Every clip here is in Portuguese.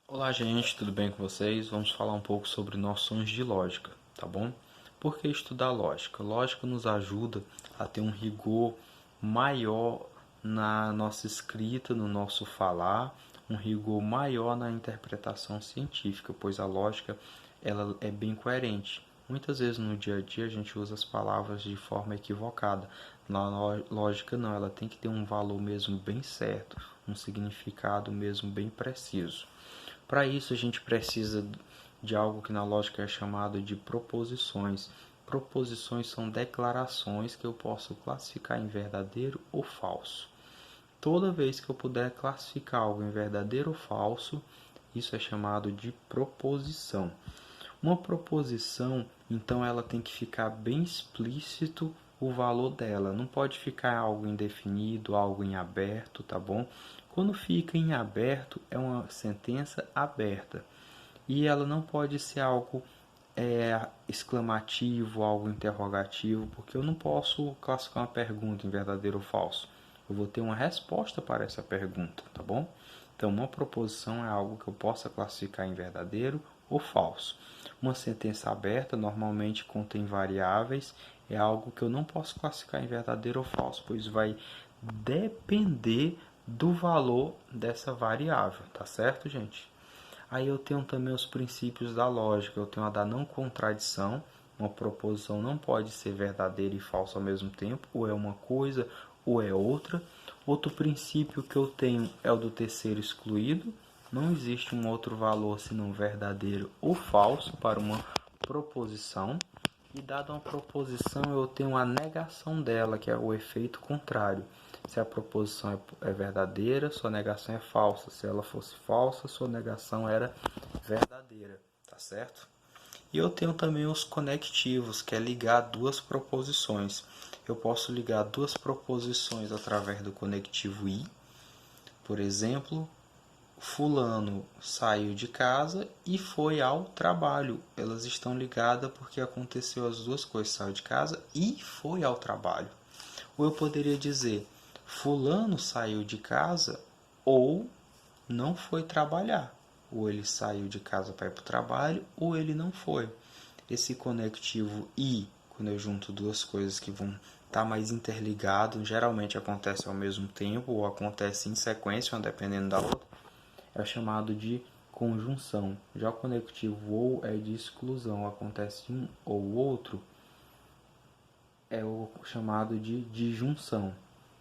Olá, gente, tudo bem com vocês? Vamos falar um pouco sobre noções de lógica, tá bom? Por que estudar lógica? Lógica nos ajuda a ter um rigor maior na nossa escrita, no nosso falar, um rigor maior na interpretação científica, pois a lógica ela é bem coerente. Muitas vezes no dia a dia a gente usa as palavras de forma equivocada. Na lógica não, ela tem que ter um valor mesmo bem certo, um significado mesmo bem preciso. Para isso, a gente precisa de algo que na lógica é chamado de proposições. Proposições são declarações que eu posso classificar em verdadeiro ou falso. Toda vez que eu puder classificar algo em verdadeiro ou falso, isso é chamado de proposição. Uma proposição, então, ela tem que ficar bem explícito o valor dela. Não pode ficar algo indefinido, algo em aberto, tá bom? Quando fica em aberto, é uma sentença aberta. E ela não pode ser algo exclamativo, algo interrogativo, porque eu não posso classificar uma pergunta em verdadeiro ou falso. Eu vou ter uma resposta para essa pergunta, tá bom? Então, uma proposição é algo que eu possa classificar em verdadeiro ou falso. Uma sentença aberta normalmente contém variáveis, é algo que eu não posso classificar em verdadeiro ou falso, pois vai depender do valor dessa variável, tá certo, gente? Aí eu tenho também os princípios da lógica, eu tenho a da não contradição. Uma proposição não pode ser verdadeira e falsa ao mesmo tempo, ou é uma coisa ou é outra. Outro princípio que eu tenho é o do terceiro excluído. Não existe um outro valor senão verdadeiro ou falso para uma proposição. E dada uma proposição, eu tenho a negação dela, que é o efeito contrário. Se a proposição é verdadeira, sua negação é falsa. Se ela fosse falsa, sua negação era verdadeira, tá certo? E eu tenho também os conectivos, que é ligar duas proposições. Eu posso ligar duas proposições através do conectivo i. Por exemplo, fulano saiu de casa e foi ao trabalho. Elas estão ligadas porque aconteceu as duas coisas, saiu de casa e foi ao trabalho. Ou eu poderia dizer, fulano saiu de casa ou não foi trabalhar. Ou ele saiu de casa para ir para o trabalho ou ele não foi. Esse conectivo e, quando eu junto duas coisas que vão estar mais interligadas, geralmente acontece ao mesmo tempo ou acontece em sequência, dependendo da outra, é chamado de conjunção. Já o conectivo ou é de exclusão, acontece um ou outro, é o chamado de disjunção.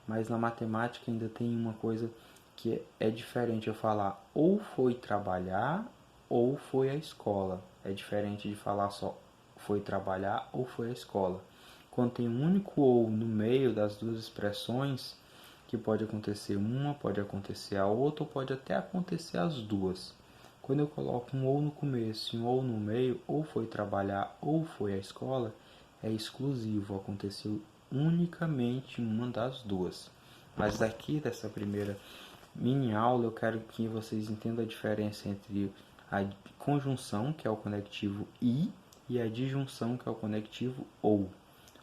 Mas na matemática ainda tem uma coisa que é diferente eu falar ou foi trabalhar ou foi à escola. É diferente de falar só foi trabalhar ou foi à escola. Quando tem um único ou no meio das duas expressões, que pode acontecer uma, pode acontecer a outra, ou pode até acontecer as duas. Quando eu coloco um ou no começo e um ou no meio, ou foi trabalhar ou foi à escola, é exclusivo, aconteceu unicamente uma das duas. Mas daqui dessa primeira mini aula eu quero que vocês entendam a diferença entre a conjunção, que é o conectivo e a disjunção, que é o conectivo ou.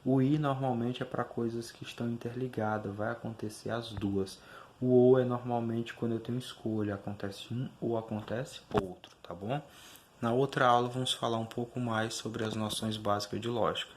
O i normalmente é para coisas que estão interligadas, vai acontecer as duas. O ou é normalmente quando eu tenho escolha, acontece um ou acontece outro, tá bom? Na outra aula vamos falar um pouco mais sobre as noções básicas de lógica.